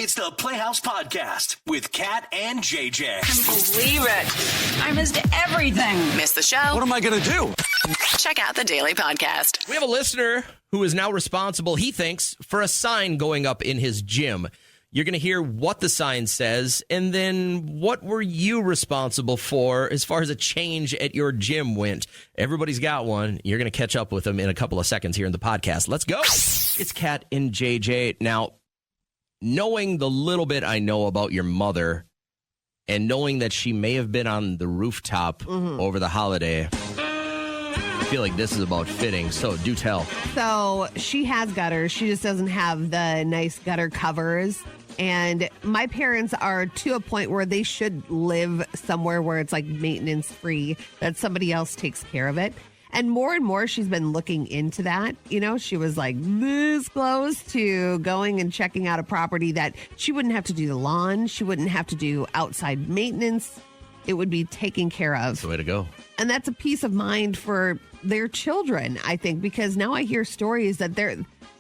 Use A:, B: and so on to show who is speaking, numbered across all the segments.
A: It's the Playhouse Podcast with Kat and JJ.
B: Believe it. I missed everything.
C: Missed the show?
D: What am I going to do?
C: Check out the Daily Podcast.
E: We have a listener who is now responsible, he thinks, for a sign going up in his gym. You're going to hear what the sign says, and then what were you responsible for as far as a change at your gym went. Everybody's got one. You're going to catch up with them in a couple of seconds here in the podcast. Let's go. It's Kat and JJ. Now, knowing the little bit I know about your mother and knowing that she may have been on the rooftop over the holiday, I feel like this is about fitting, so do tell.
F: So she has gutters. She just doesn't have the nice gutter covers. And my parents are to a point where they should live somewhere where it's like maintenance free, that somebody else takes care of it. And more she's been looking into that. You know, she was like this close to going and checking out a property that she wouldn't have to do the lawn. She wouldn't have to do outside maintenance. It would be taken care of.
E: That's the way to go.
F: And that's a peace of mind for their children, I think, because now I hear stories that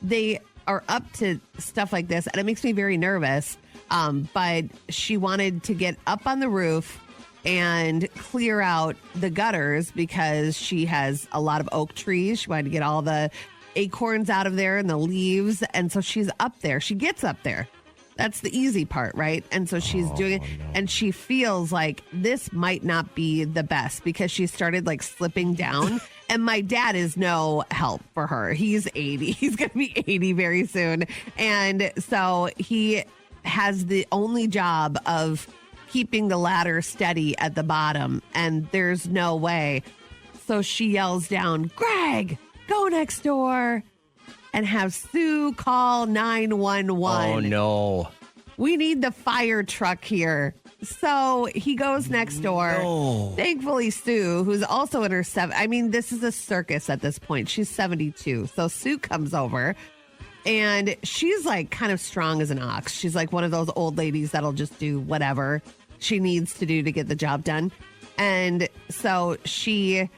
F: they are up to stuff like this, and it makes me very nervous. But she wanted to get up on the roof and clear out the gutters because she has a lot of oak trees. She wanted to get all the acorns out of there and the leaves. And so she's up there. She gets up there. That's the easy part, right? And so she's doing it, and she feels like this might not be the best because she started like slipping down. And my dad is no help for her. He's 80. He's going to be 80 very soon. And so he has the only job of keeping the ladder steady at the bottom, and there's no way. So she yells down, "Greg, go next door and have Sue call 911.
E: Oh, no.
F: We need the fire truck here." So he goes next door.
E: No.
F: Thankfully, Sue, who's also in her this is a circus at this point. She's 72. So Sue comes over, and she's like kind of strong as an ox. She's like one of those old ladies that'll just do whatever she needs to do to get the job done. And so she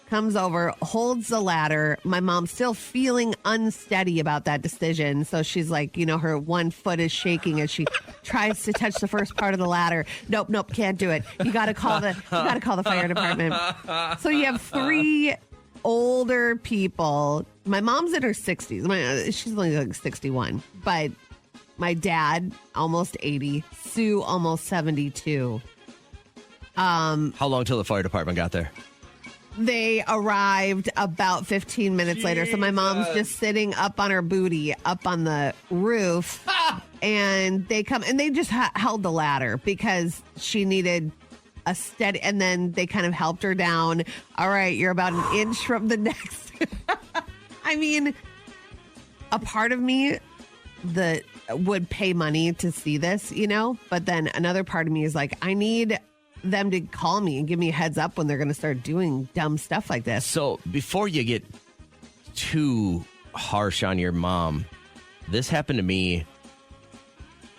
F: comes over, holds the ladder. My mom's still feeling unsteady about that decision. So she's like, her one foot is shaking as she tries to touch the first part of the ladder. Nope, can't do it. You got to call the fire department. So you have three older people. My mom's in her 60s. She's only like 61. But my dad, almost 80. Sue, almost 72.
E: How long till the fire department got there?
F: They arrived about 15 minutes later. So my mom's just sitting up on her booty, up on the roof. And they come and they just held the ladder because she needed a steady. And then they kind of helped her down. All right, you're about an inch from the next. I mean, a part of me that would pay money to see this, but then another part of me is like, I need them to call me and give me a heads up when they're going to start doing dumb stuff like this.
E: So before you get too harsh on your mom, this happened to me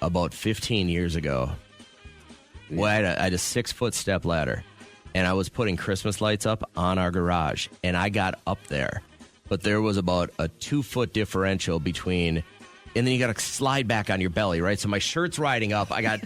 E: about 15 years ago. Well, I had a 6-foot step ladder, and I was putting Christmas lights up on our garage, and I got up there, but there was about a 2-foot differential between. And then you got to slide back on your belly, right? So my shirt's riding up. I got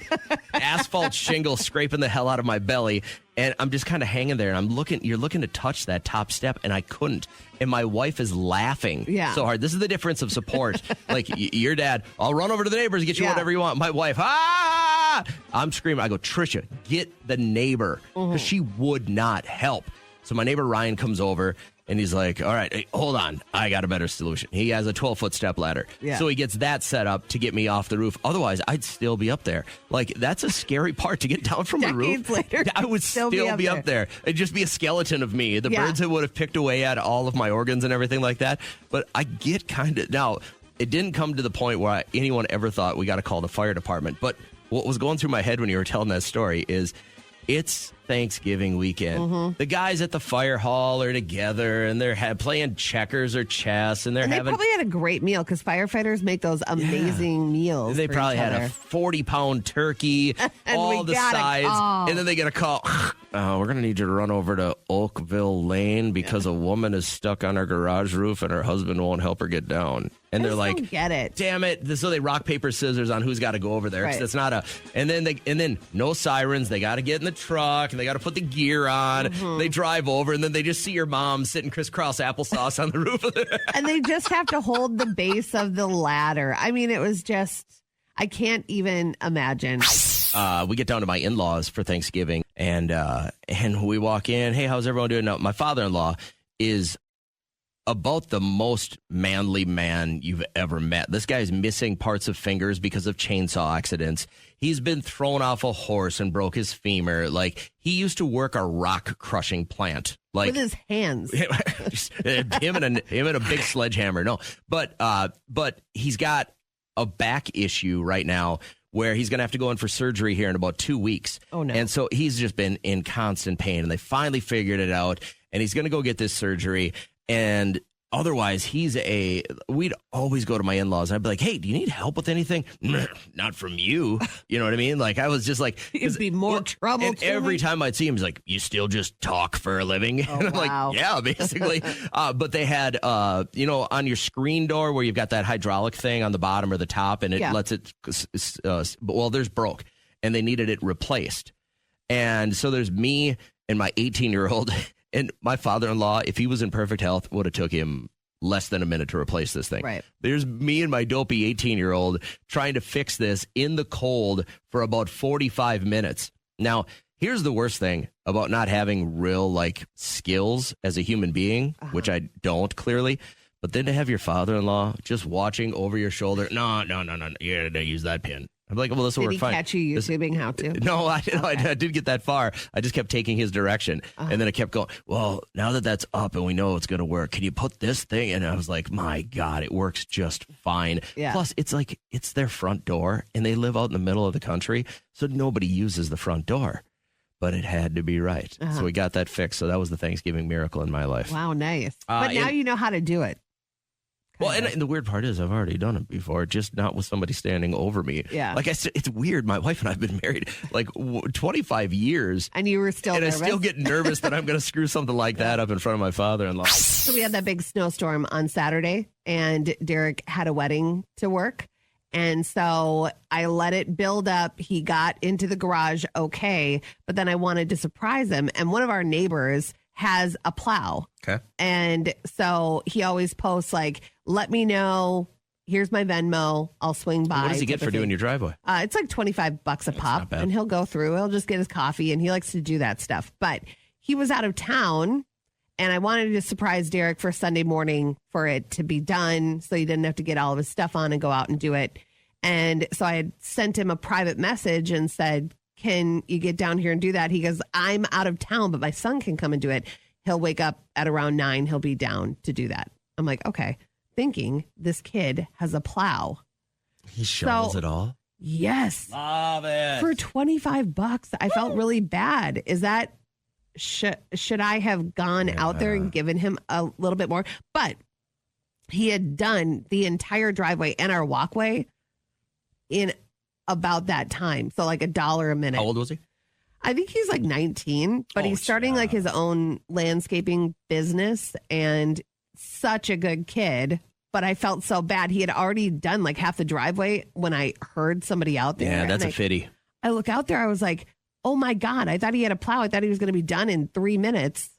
E: asphalt shingle scraping the hell out of my belly. And I'm just kind of hanging there. And you're looking to touch that top step. And I couldn't. And my wife is laughing so hard. This is the difference of support. Like your dad, I'll run over to the neighbors and get you whatever you want. My wife, I'm screaming. I go, Trisha, get the neighbor. Because she would not help. So my neighbor Ryan comes over. And he's like, all right, hey, hold on. I got a better solution. He has a 12-foot step ladder. Yeah. So he gets that set up to get me off the roof. Otherwise, I'd still be up there. Like, that's a scary part to get down from the roof.
F: Later,
E: I would still be up there. It'd just be a skeleton of me. The birds would have picked away at all of my organs and everything like that. But I get kind of... Now, it didn't come to the point where anyone ever thought we got to call the fire department. But what was going through my head when you were telling that story is... It's Thanksgiving weekend. The guys at the fire hall are together, and they're playing checkers or chess, and they
F: probably had a great meal because firefighters make those amazing meals.
E: They probably had a 40-pound turkey, all the sides, and then they get a call. we're going to need you to run over to Oakville Lane because a woman is stuck on her garage roof and her husband won't help her get down. And they're like,
F: don't get it.
E: Damn it. So they rock, paper, scissors on who's got to go over there.
F: Right.
E: That's not and then no sirens. They got to get in the truck and they got to put the gear on.
F: Mm-hmm.
E: They drive over and then they just see your mom sitting crisscross applesauce on the roof of the
F: And they just have to hold the base of the ladder. I mean, it was just, I can't even imagine.
E: We get down to my in-laws for Thanksgiving and we walk in. Hey, how's everyone doing? Now, my father-in-law is about the most manly man you've ever met. This guy's missing parts of fingers because of chainsaw accidents. He's been thrown off a horse and broke his femur. Like, he used to work a rock crushing plant. Like,
F: With his hands.
E: him and a big sledgehammer. No, but he's got a back issue right now where he's going to have to go in for surgery here in about 2 weeks.
F: Oh, no.
E: And so he's just been in constant pain, and they finally figured it out, and he's going to go get this surgery. And otherwise, we'd always go to my in-laws. I'd be like, hey, do you need help with anything? Not from you. You know what I mean? Like, I was just like.
F: It'd be more trouble.
E: And every time I'd see him, he's like, you still just talk for a living? And I'm
F: wow.
E: like, yeah, basically. But they had, on your screen door where you've got that hydraulic thing on the bottom or the top, and it lets it, there's broke. And they needed it replaced. And so there's me and my 18-year-old. And my father-in-law, if he was in perfect health, would have took him less than a minute to replace this thing.
F: Right.
E: There's me and my dopey 18-year-old trying to fix this in the cold for about 45 minutes. Now, here's the worst thing about not having real, skills as a human being, which I don't, clearly. But then to have your father-in-law just watching over your shoulder, no, you gotta use that pin. I'm like, well, this will
F: Did
E: work
F: he
E: fine.
F: catch you YouTubing how to?
E: No, I didn't get that far. I just kept taking his direction. And then I kept going, well, now that that's up and we know it's going to work, can you put this thing? And I was like, my God, it works just fine.
F: Yeah.
E: Plus, it's their front door and they live out in the middle of the country. So nobody uses the front door. But it had to be right. So we got that fixed. So that was the Thanksgiving miracle in my life.
F: Wow, nice. But now you know how to do it.
E: Well, and the weird part is I've already done it before, just not with somebody standing over me.
F: Yeah.
E: Like I said, it's weird. My wife and I have been married 25 years.
F: And you were still nervous?
E: I still get nervous that I'm going to screw something like that up in front of my father-in-law.
F: So we had that big snowstorm on Saturday, and Derek had a wedding to work. And so I let it build up. He got into the garage okay, but then I wanted to surprise him. And one of our neighbors has a plow.
E: Okay.
F: And so he always posts let me know. Here's my Venmo. I'll swing by.
E: What does he get for doing your driveway?
F: It's like $25 a pop,
E: not bad.
F: and he'll go through. He'll just get his coffee, and he likes to do that stuff. But he was out of town, and I wanted to surprise Derek for Sunday morning for it to be done, so he didn't have to get all of his stuff on and go out and do it. And so I had sent him a private message and said, can you get down here and do that? He goes, I'm out of town, but my son can come and do it. He'll wake up at around 9. He'll be down to do that. I'm like, okay. Thinking this kid has a plow.
E: He shovels it all?
F: Yes.
E: Love it.
F: For $25. I felt really bad. Is that, should I have gone out there and given him a little bit more? But he had done the entire driveway and our walkway in about that time. So $1 a minute.
E: How old was he?
F: I think he's 19, but he's starting his own landscaping business and such a good kid. But I felt so bad. He had already done half the driveway when I heard somebody out there.
E: Yeah, that's a fitty.
F: I look out there. I was like, oh my God, I thought he had a plow. I thought he was going to be done in 3 minutes.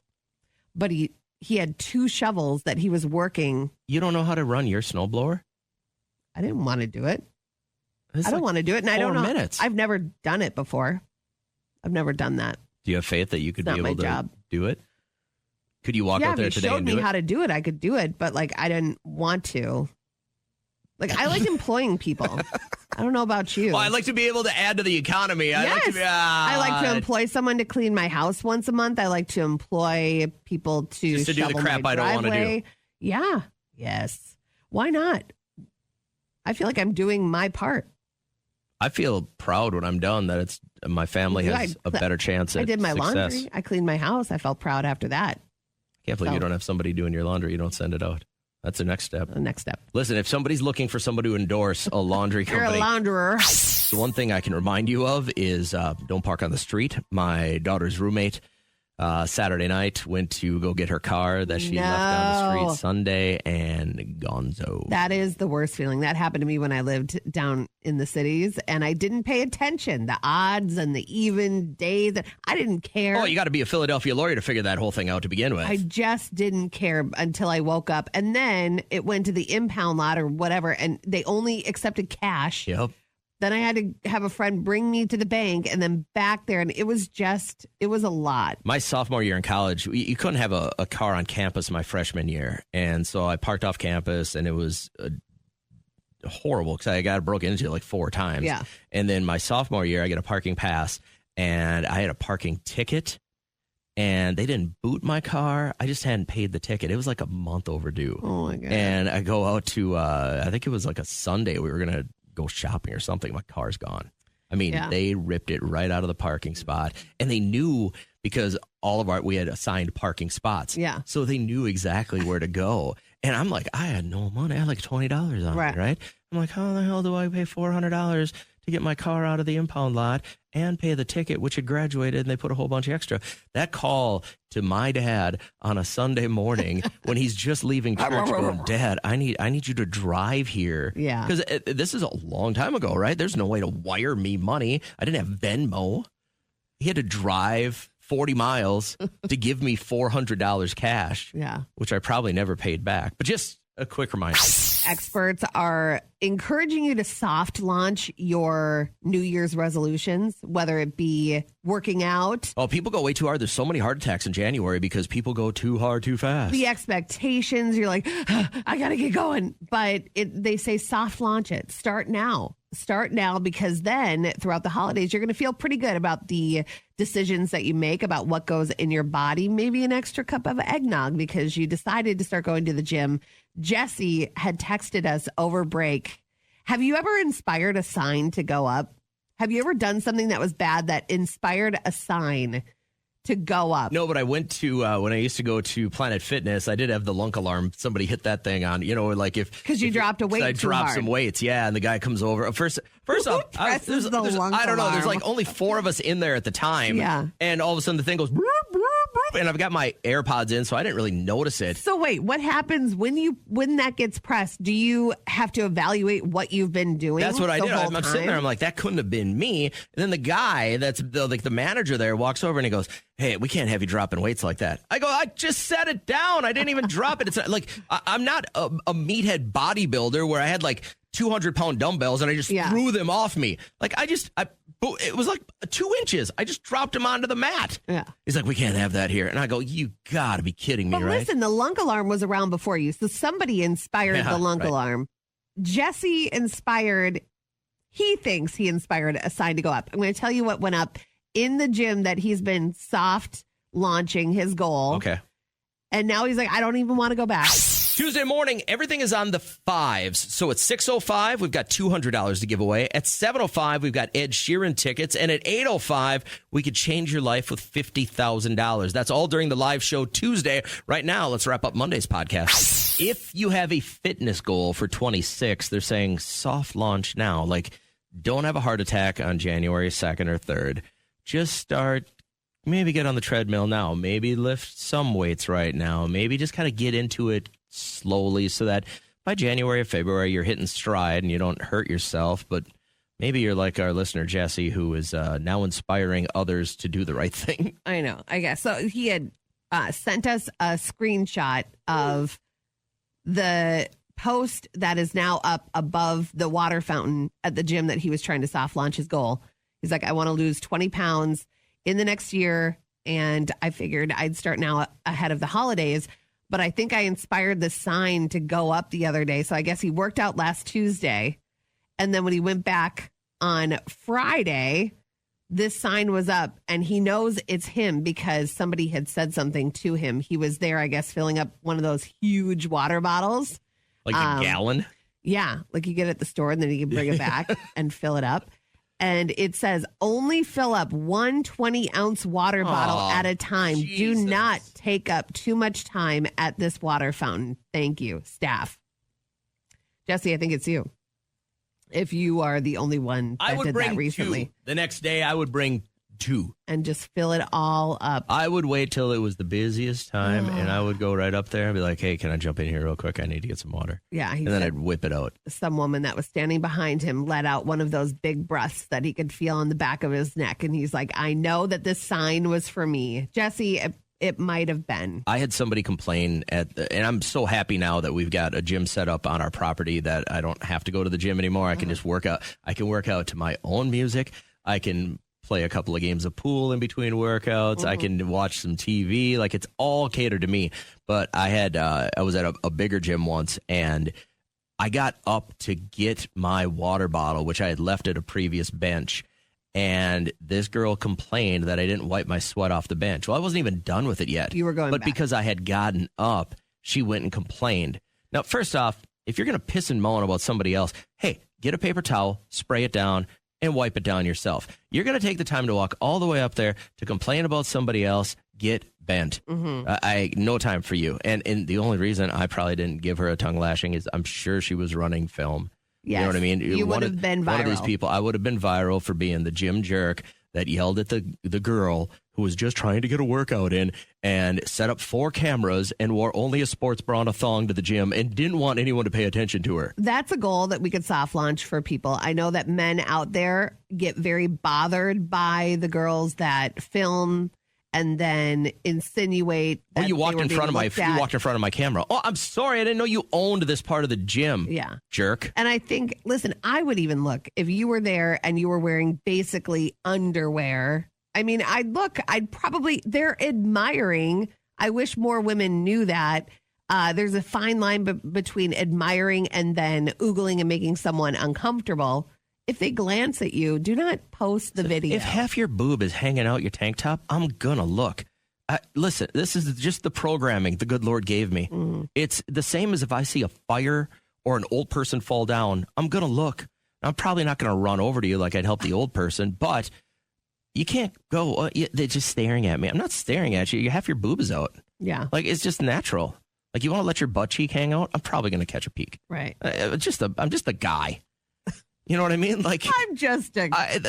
F: But he had 2 shovels that he was working.
E: You don't know how to run your snowblower?
F: I didn't want to do it.
E: It's
F: I don't want to do it. And I don't know.
E: 4 minutes.
F: I've never done it before. I've never done that.
E: Do you have faith that you could be
F: It's not
E: able
F: my
E: to
F: job.
E: do it? Could you walk out there
F: if he
E: today
F: showed
E: and
F: me
E: do it?
F: how to do it, I could do it. But I didn't want to. I like employing people. I don't know about you.
E: Well, I'd like to be able to add to the economy.
F: Yes. I like to employ someone to clean my house once a month. I like to employ people to
E: Just to do the
F: shovel
E: crap
F: my
E: I don't wanna do.
F: driveway. Yeah. Yes. Why not? I feel like I'm doing my part.
E: I feel proud when I'm done that it's my family has a better chance at
F: I did my
E: success.
F: laundry. I cleaned my house. I felt proud after that.
E: Can't believe you
F: So-
E: don't have somebody doing your laundry. You don't send it out. That's the next step.
F: The next step.
E: Listen, if somebody's looking for somebody to endorse a laundry
F: You're
E: company,
F: a launderer.
E: the one thing I can remind you of is don't park on the street. My daughter's roommate Saturday night went to go get her car that she left on the street Sunday, and gonzo.
F: That is the worst feeling. That happened to me when I lived down in the cities, and I didn't pay attention. The odds and the even days. I didn't care.
E: Oh, you got to be a Philadelphia lawyer to figure that whole thing out to begin with.
F: I just didn't care until I woke up. And then it went to the impound lot or whatever, and they only accepted cash.
E: Yep.
F: Then I had to have a friend bring me to the bank and then back there. And it was a lot.
E: My sophomore year in college, you couldn't have a car on campus my freshman year. And so I parked off campus, and it was horrible because I got broken into like 4 times.
F: Yeah.
E: And then my sophomore year, I get a parking pass, and I had a parking ticket, and they didn't boot my car. I just hadn't paid the ticket. It was like a month overdue.
F: Oh, my God.
E: And I go out to, I think it was like a Sunday. We were going to go shopping or something. My car's gone. I mean, They ripped it right out of the parking spot, and they knew because we had assigned parking spots.
F: Yeah.
E: So they knew exactly where to go. And I'm like, I had no money. I had like $20 on me, right? I'm like, how the hell do I pay $400 to get my car out of the impound lot and pay the ticket, which had graduated, and they put a whole bunch extra? That call to my dad on a Sunday morning when he's just leaving church going, Dad, I need you to drive here.
F: Yeah.
E: Because this is a long time ago, right? There's no way to wire me money. I didn't have Venmo. He had to drive 40 miles to give me $400 cash.
F: Yeah.
E: Which I probably never paid back. But just a quick reminder.
F: Experts are encouraging you to soft launch your New Year's resolutions, whether it be working out.
E: Oh, people go way too hard. There's so many heart attacks in January because people go too hard too fast.
F: The expectations, you're like, I got to get going. But they say soft launch it. Start now. Start now, because then throughout the holidays, you're going to feel pretty good about the decisions that you make about what goes in your body. Maybe an extra cup of eggnog because you decided to start going to the gym. Jesse had texted us over break. Have you ever inspired a sign to go up? Have you ever done something that was bad that inspired a sign to go up?
E: No, but I went to, when I used to go to Planet Fitness, I did have the lunk alarm. Somebody hit that thing on, like
F: because you dropped a weight
E: I
F: too
E: dropped
F: hard.
E: some weights, and the guy comes over. First off,
F: presses the lunk
E: I don't know, there's
F: alarm?
E: like only 4 of us in there at the time.
F: Yeah.
E: And all of a sudden the thing goes, broop, broop, broop, and I've got my AirPods in, so I didn't really notice it.
F: So wait, what happens when that gets pressed? Do you have to evaluate what you've been doing?
E: That's what I did.
F: whole
E: I'm sitting
F: time?
E: there. I'm like, that couldn't have been me. And then the guy that's the manager there walks over and he goes, hey, we can't have you dropping weights like that. I go, I just set it down. I didn't even drop it. It's not, like, I'm not a meathead bodybuilder where I had like 200-pound dumbbells and I just threw them off me. Like it was like 2 inches. I just dropped them onto the mat.
F: Yeah.
E: He's like, we can't have that here. And I go, you gotta be kidding me,
F: But
E: right?
F: listen, the lunk alarm was around before you. So somebody inspired the lunk alarm. Jesse he thinks he inspired a sign to go up. I'm going to tell you what went up in the gym that he's been soft launching his goal.
E: Okay.
F: And now he's like, I don't even want to go back.
E: Tuesday morning, everything is on the 5s. So at 6:05, we've got $200 to give away. At 7:05, we've got Ed Sheeran tickets. And at 8:05, we could change your life with $50,000. That's all during the live show Tuesday. Right now, let's wrap up Monday's podcast. If you have a fitness goal for 26, they're saying soft launch now. Like, don't have a heart attack on January 2nd or 3rd. Just start. Maybe get on the treadmill now. Maybe lift some weights right now. Maybe just kind of get into it slowly so that by January or February, you're hitting stride and you don't hurt yourself. But maybe you're like our listener, Jesse, who is now inspiring others to do the right thing.
F: I know, I guess. So he had sent us a screenshot of the post that is now up above the water fountain at the gym that he was trying to soft launch his goal. He's like, I want to lose 20 pounds in the next year. And I figured I'd start now ahead of the holidays. But I think I inspired the sign to go up the other day. So I guess he worked out last Tuesday. And then when he went back on Friday, this sign was up. And he knows it's him because somebody had said something to him. He was there, I guess, filling up one of those huge water bottles.
E: Like a gallon?
F: Yeah, like you get it at the store and then you can bring it back and fill it up. And it says only fill up 1 20-ounce water bottle at a time.
E: Jesus.
F: Do not take up too much time at this water fountain. Thank you, staff. Jesse, I think it's you. If you are the only one
E: I
F: that
E: would
F: did
E: bring
F: that recently.
E: 2. The next day, I would bring 2.
F: And just fill it all up.
E: I would wait till it was the busiest time, and I would go right up there and be like, hey, can I jump in here real quick? I need to get some water.
F: Yeah, he
E: And then
F: said
E: I'd whip it out.
F: some woman that was standing behind him let out one of those big breaths that he could feel on the back of his neck. And he's like, I know that this sign was for me. Jesse, it might have been.
E: I had somebody complain and I'm so happy now that we've got a gym set up on our property that I don't have to go to the gym anymore. I can just work out. I can work out to my own music. I can play a couple of games of pool in between workouts. I can watch some TV. Like, it's all catered to me. But I was at a bigger gym once, and I got up to get my water bottle, which I had left at a previous bench. And this girl complained that I didn't wipe my sweat off the bench. Well, I wasn't even done with it yet.
F: You were going
E: But
F: back.
E: because I had gotten up, she went and complained. Now, first off, if you're going to piss and moan about somebody else, hey, get a paper towel, spray it down, and wipe it down yourself. You're going to take the time to walk all the way up there to complain about somebody else, get bent. No time for you. And the only reason I probably didn't give her a tongue lashing is I'm sure she was running film.
F: Yes,
E: You know what I mean?
F: you would have been
E: One of these
F: viral.
E: people, I would have been viral for being the gym jerk that yelled at the girl who was just trying to get a workout in and set up 4 cameras and wore only a sports bra and a thong to the gym and didn't want anyone to pay attention to her.
F: That's a goal that we could soft launch for people. I know that men out there get very bothered by the girls that film and then insinuate that
E: Well, you
F: they
E: walked
F: were
E: in
F: being
E: front of
F: looked at.
E: you walked in front of my camera. Oh, I'm sorry, I didn't know you owned this part of the gym.
F: Yeah.
E: Jerk.
F: And I think, listen, I would even look if you were there and you were wearing basically underwear. I mean, they're admiring. I wish more women knew that. There's a fine line between admiring and then oogling and making someone uncomfortable. If they glance at you, do not post the video.
E: If half your boob is hanging out your tank top, I'm gonna look. Listen, this is just the programming the good Lord gave me. It's the same as if I see a fire or an old person fall down, I'm gonna look. I'm probably not gonna run over to you like I'd help the old person, but you can't go, they're just staring at me. I'm not staring at you. Half your boob is out.
F: Yeah,
E: Like, it's just natural. Like, you want to let your butt cheek hang out? I'm probably gonna catch a peek.
F: right.
E: I'm just a guy. You know what I mean? Like,
F: I'm just a guy.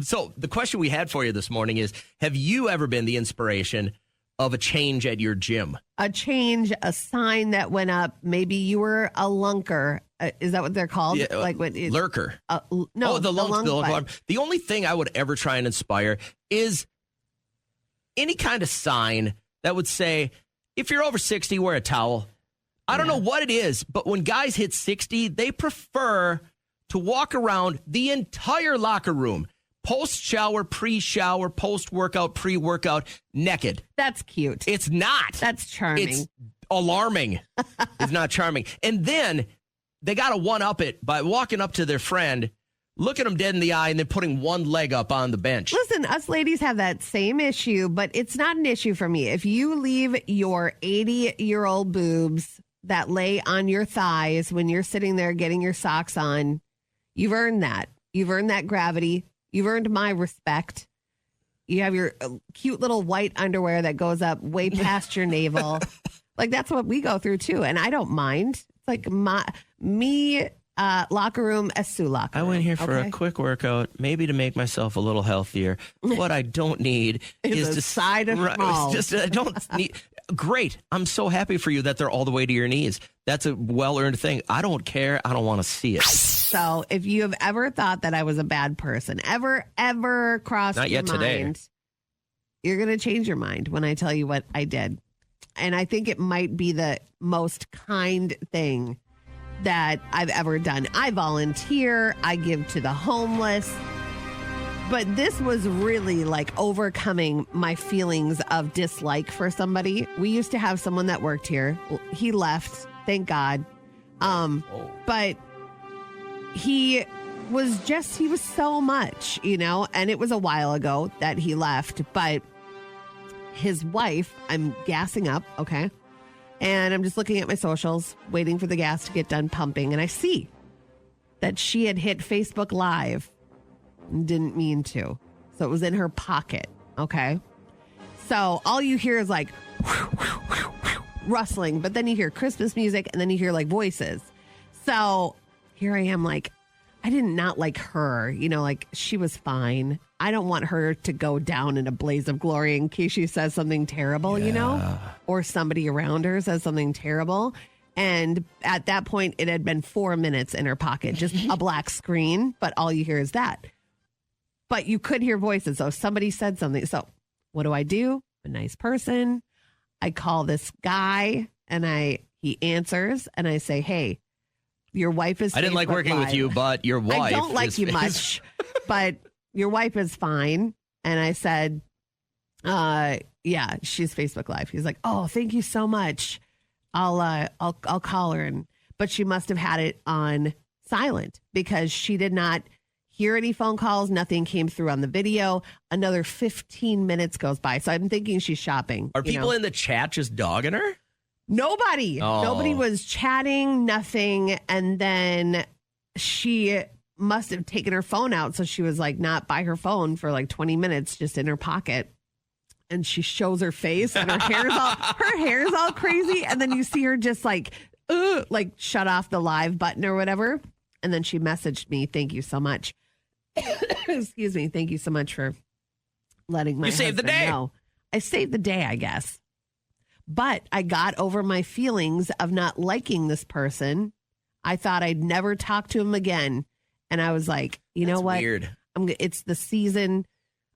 E: So the question we had for you this morning is, have you ever been the inspiration of a change at your gym?
F: A change, a sign that went up. Maybe you were a lunker. Is that what they're called?
E: Yeah,
F: like what?
E: Lurker.
F: No,
E: the lunk
F: butt.
E: alarm. The only thing I would ever try and inspire is any kind of sign that would say, if you're over 60, wear a towel. I don't know what it is, but when guys hit 60, they prefer to walk around the entire locker room, post-shower, pre-shower, post-workout, pre-workout, naked.
F: That's cute.
E: It's not.
F: That's charming.
E: It's alarming. It's not charming. And then they got to one-up it by walking up to their friend, looking them dead in the eye, and then putting one leg up on the bench.
F: Listen, us ladies have that same issue, but it's not an issue for me. If you leave your 80-year-old boobs that lay on your thighs when you're sitting there getting your socks on, you've earned that. You've earned that gravity. You've earned my respect. You have your cute little white underwear that goes up way past your navel. Like, that's what we go through, too. And I don't mind. It's like locker room as Sue locker
E: I
F: room.
E: went here for
F: okay?
E: a quick workout, maybe to make myself a little healthier. What I don't need
F: Is
E: is
F: a side of schmaltz.
E: it's just I don't need. Great, I'm so happy for you that they're all the way to your knees. That's a well-earned thing. I don't care. I don't want to see it.
F: So if you have ever thought that I was a bad person, ever crossed
E: Not
F: your
E: yet today.
F: mind, you're going to change your mind when I tell you what I did. And I think it might be the most kind thing that I've ever done. I volunteer. I give to the homeless. But this was really like overcoming my feelings of dislike for somebody. We used to have someone that worked here. He left, thank God. But he was so much, and it was a while ago that he left. But his wife, I'm gassing up, okay? And I'm just looking at my socials, waiting for the gas to get done pumping. And I see that she had hit Facebook Live Didn't mean to. So it was in her pocket. Okay. So all you hear is like rustling, but then you hear Christmas music and then you hear like voices. So here I am, like, I did not like her, like she was fine. I don't want her to go down in a blaze of glory in case she says something terrible, or somebody around her says something terrible. And at that point, it had been 4 minutes in her pocket, just a black screen, but all you hear is that. But you could hear voices. So somebody said something. So what do? I'm a nice person. I call this guy and he answers and I say, hey, your wife is.
E: I didn't like working with you, but your wife.
F: I don't like you much, but your wife is fine. And I said, yeah, she's Facebook Live. He's like, oh, thank you so much. I'll call her. But she must have had it on silent because she did not hear any phone calls. Nothing came through on the video. Another 15 minutes goes by. So I'm thinking she's shopping.
E: Are people in the chat just dogging her?
F: Nobody.
E: Oh.
F: Nobody was chatting, nothing. And then she must have taken her phone out. So she was like not by her phone for like 20 minutes, just in her pocket. And she shows her face and her hair's all crazy. And then you see her just like shut off the live button or whatever. And then she messaged me, thank you so much. Excuse me. Thank you so much for letting my husband
E: saved the day.
F: know. I saved the day, I guess. But I got over my feelings of not liking this person. I thought I'd never talk to him again. And I was like, you know what?
E: Weird.
F: It's the season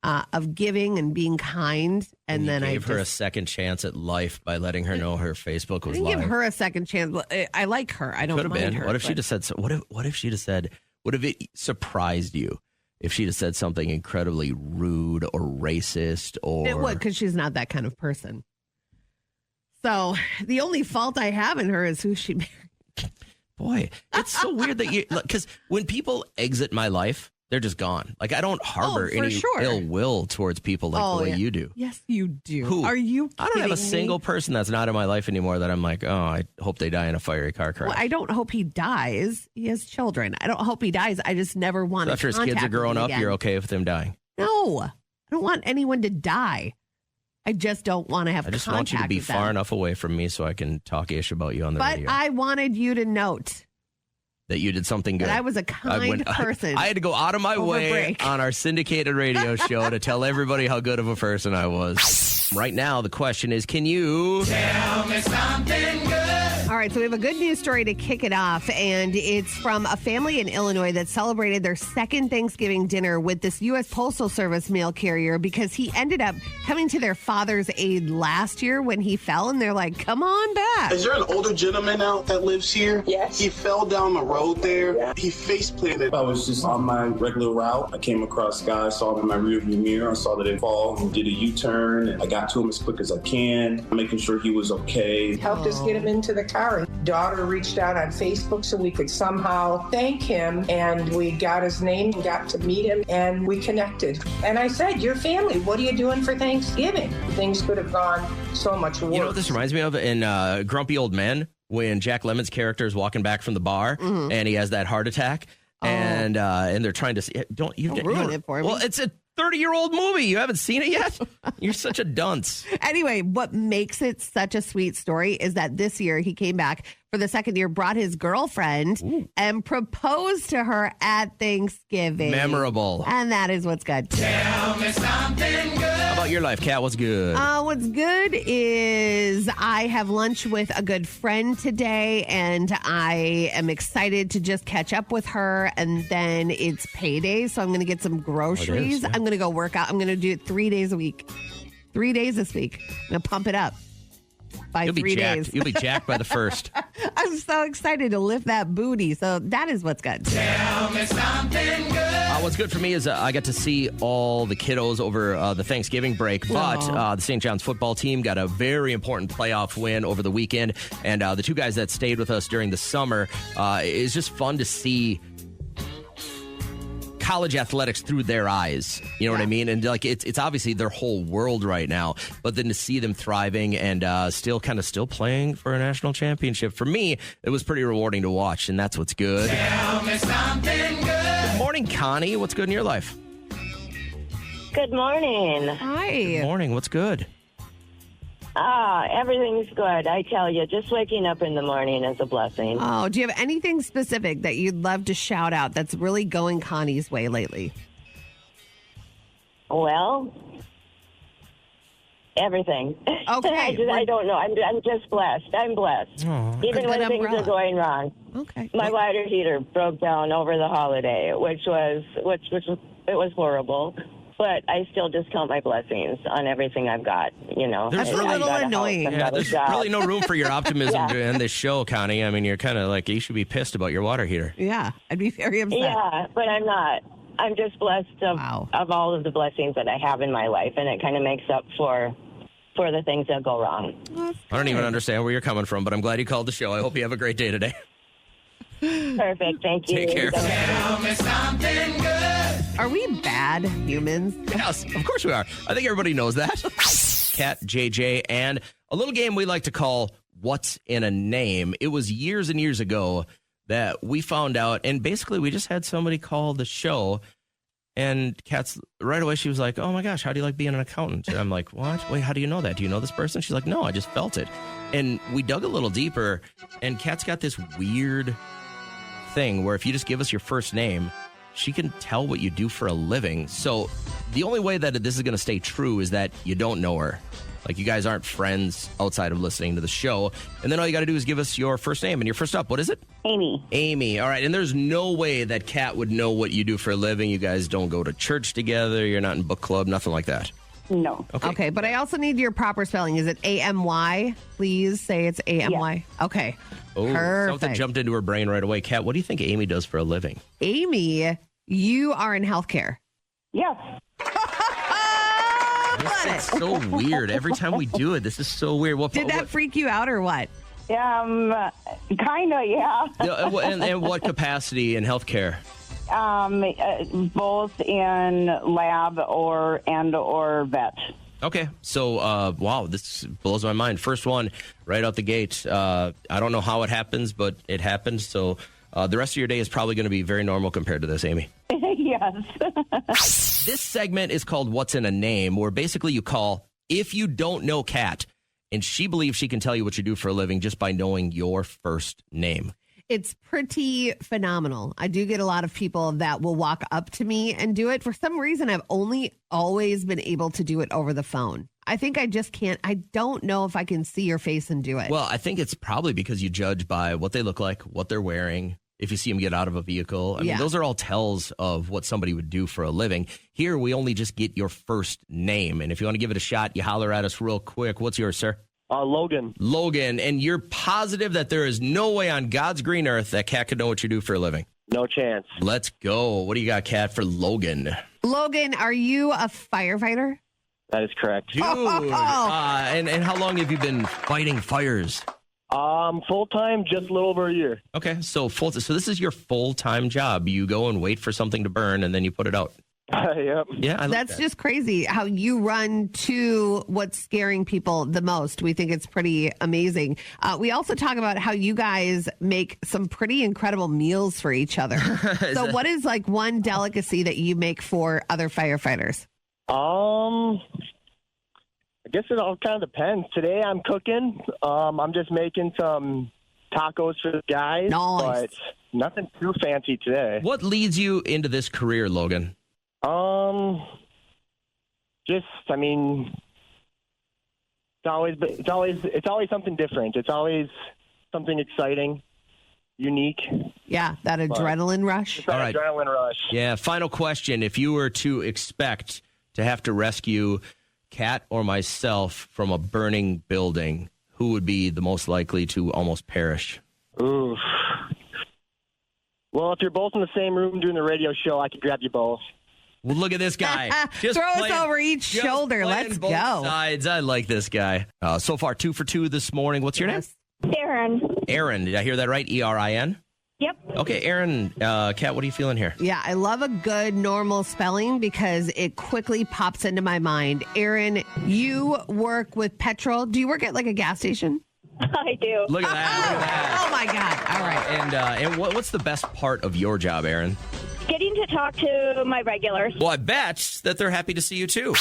F: of giving and being kind. And then
E: I gave her a second chance at life by letting her know her Facebook was
F: I didn't
E: live.
F: give her a second chance. I like her. I don't
E: Could have
F: mind
E: been.
F: her.
E: What if she
F: but-
E: just said? What if she just said? Would have it surprised you if she just said something incredibly rude or racist or?
F: It would, because she's not that kind of person. So the only fault I have in her is who she married.
E: Boy, it's so weird that because when people exit my life, they're just gone. Like I don't harbor
F: for
E: any
F: sure.
E: ill will towards people like the way you do.
F: Yes, you do.
E: Who?
F: Are you kidding
E: I don't have a
F: me?
E: single person that's not in my life anymore that I'm like, oh, I hope they die in a fiery car crash.
F: Well, I don't hope he dies. He has children. I don't hope he dies. I just never want
E: So
F: to
E: after his kids are growing up, you're okay with them dying.
F: No, I don't want anyone to die. I just don't want to have
E: I just
F: contact
E: want you to be
F: with them.
E: far enough away from me so I can talk ish about you on the
F: But
E: radio.
F: I wanted you to note
E: That you did something good.
F: that I was a kind person.
E: I had to go out of my
F: Over
E: way
F: break.
E: on our syndicated radio show to tell everybody how good of a person I was. Right now, the question is, can you tell me something good?
F: All right, so we have a good news story to kick it off, and it's from a family in Illinois that celebrated their second Thanksgiving dinner with this U.S. Postal Service mail carrier because he ended up coming to their father's aid last year when he fell, and they're like, come on back.
D: Is there an older gentleman out that lives here?
G: Yes.
D: He fell down the road there. Yeah. He face planted.
G: I was just on my regular route. I came across a guy, saw him in my rearview mirror. I saw that he fall and did a U-turn. And I got to him as quick as I can, making sure he was okay.
H: Helped us get him into the car. Daughter reached out on Facebook so we could somehow thank him, and we got his name and got to meet him, and we connected. And I said, your family, what are you doing for Thanksgiving? Things could have gone so much worse.
E: You know what this reminds me of in Grumpy Old Men when Jack Lemmon's character is walking back from the bar and he has that heart attack and they're trying to see. Don't
F: ruin it for me.
E: Well, it's a 30-year-old movie. You haven't seen it yet? You're such a dunce.
F: Anyway, what makes it such a sweet story is that this year he came back for the second year, brought his girlfriend and proposed to her at Thanksgiving.
E: Memorable.
F: And that is what's good.
E: Tell me something good. How about your life, Kat? What's good?
F: What's good is I have lunch with a good friend today, and I am excited to just catch up with her. And then it's payday, so I'm going to get some groceries.
E: yeah.
F: I'm going to go work out. I'm going to do it 3 days a week. 3 days this week. I'm going to pump it up by
E: You'll be
F: 3
E: jacked.
F: days.
E: You'll be jacked by the first.
F: I'm so excited to lift that booty. So that is what's good.
E: Tell me something good. What's good for me is I got to see all the kiddos over the Thanksgiving break, but the St. John's football team got a very important playoff win over the weekend, and the two guys that stayed with us during the summer, it's just fun to see college athletics through their eyes. You know what I mean? And like it's obviously their whole world right now, but then to see them thriving and still playing for a national championship, for me, it was pretty rewarding to watch, and that's what's good. Tell me something good. Good morning, morning, Connie. What's good in your life?
I: Good morning.
F: Hi.
E: Good morning. What's good?
I: Everything's good. I tell you, just waking up in the morning is a blessing.
F: Oh, do you have anything specific that you'd love to shout out that's really going Connie's way lately?
I: Well, everything.
F: Okay.
I: I don't know. I'm just blessed. I'm blessed. Even
F: A
I: when
F: good
I: things
F: umbrella.
I: are going wrong.
F: Okay.
I: My water heater broke down over the holiday, which was horrible. But I still just count my blessings on everything I've got,
E: There's
F: That's a little
I: got
F: annoying.
I: house, I've
E: Yeah,
I: got a
E: there's
I: job.
E: really no room for your optimism in this show, Connie. I mean, you're kind of like, you should be pissed about your water heater.
F: Yeah, I'd be very upset.
I: Yeah, but I'm not. I'm just blessed of all of the blessings that I have in my life, and it kind of makes up for the things that go wrong.
E: I don't even understand where you're coming from, but I'm glad you called the show. I hope you have a great day today.
I: Perfect. Thank you.
E: Take care.
F: Are we bad humans?
E: Yes, of course we are. I think everybody knows that. Kat, JJ, and a little game we like to call What's in a Name. It was years and years ago that we found out, and basically we just had somebody call the show, and Kat's right away, she was like, oh my gosh, how do you like being an accountant? And I'm like, what? Wait, how do you know that? Do you know this person? She's like, no, I just felt it. And we dug a little deeper, and Kat's got this weird thing where if you just give us your first name, she can tell what you do for a living. So the only way that this is going to stay true is that you don't know her. Like, you guys aren't friends outside of listening to the show. And then all you got to do is give us your first name. And you're first up. What is it?
I: Amy.
E: Amy. All right. And there's no way that Kat would know what you do for a living. You guys don't go to church together. You're not in book club. Nothing like that.
I: No.
F: Okay, but I also need your proper spelling. Is it A-M-Y? Please say it's A-M-Y. Yeah. Okay.
E: Oh,
F: perfect.
E: Something jumped into her brain right away. Kat, what do you think Amy does for a living?
F: Amy, you are in healthcare.
I: Yes.
E: This is so weird. Every time we do it, this is so weird.
F: Did that freak you out or what?
I: Kinda, yeah.
E: And what capacity in healthcare?
I: Both in lab or vet.
E: Okay, so wow, this blows my mind. First one right out the gate. I don't know how it happens, but it happened. So the rest of your day is probably going to be very normal compared to this, Amy.
I: Yes.
E: This segment is called What's in a Name, where basically you call if you don't know Kat, and she believes she can tell you what you do for a living just by knowing your first name.
F: It's pretty phenomenal. I do get a lot of people that will walk up to me and do it. For some reason, I've only always been able to do it over the phone. I think I just can't. I don't know if I can see your face and do it.
E: Well, I think it's probably because you judge by what they look like, what they're wearing, if you see them get out of a vehicle. I mean, those are all tells of what somebody would do for a living. Here, we only just get your first name. And if you want to give it a shot, you holler at us real quick. What's yours, sir?
J: Logan.
E: Logan. And you're positive that there is no way on God's green earth that Kat could know what you do for a living?
J: No chance.
E: Let's go. What do you got, Kat, for Logan?
F: Logan, are you a firefighter?
J: That is correct.
E: Dude. And how long have you been fighting fires?
J: Full-time, just a little over a year.
E: Okay, so so this is your full-time job. You go and wait for something to burn, and then you put it out.
J: Yep.
E: Yeah,
F: that's just crazy how you run to what's scaring people the most. We think it's pretty amazing. We also talk about how you guys make some pretty incredible meals for each other. So what is like one delicacy that you make for other firefighters?
J: I guess it all kind of depends. Today I'm cooking. I'm just making some tacos for the guys.
F: Nice.
J: But nothing too fancy today.
E: What leads you into this career, Logan?
J: It's always something different. It's always something exciting, unique.
F: Yeah, that adrenaline rush.
E: All right.
J: Adrenaline rush.
E: Yeah, final question. If you were to expect to have to rescue Kat or myself from a burning building, who would be the most likely to almost perish?
J: Ooh. Well, if you're both in the same room doing the radio show, I could grab you both.
E: Well, look at this guy.
F: Throw us over each shoulder. Let's
E: both
F: go.
E: Sides. I like this guy. So far, 2 for 2 this morning. What's your name?
I: Erin.
E: Erin. Did I hear that right? E-R-I-N?
I: Yep.
E: Okay, Erin. Kat, what are you feeling here?
F: Yeah, I love a good normal spelling because it quickly pops into my mind. Erin, you work with petrol. Do you work at like a gas station?
I: I do.
E: Look at that. Look at that.
F: Oh my God. All right.
E: And what's the best part of your job, Erin?
K: Getting to talk to my regulars.
L: Well, I bet that they're happy to see you too.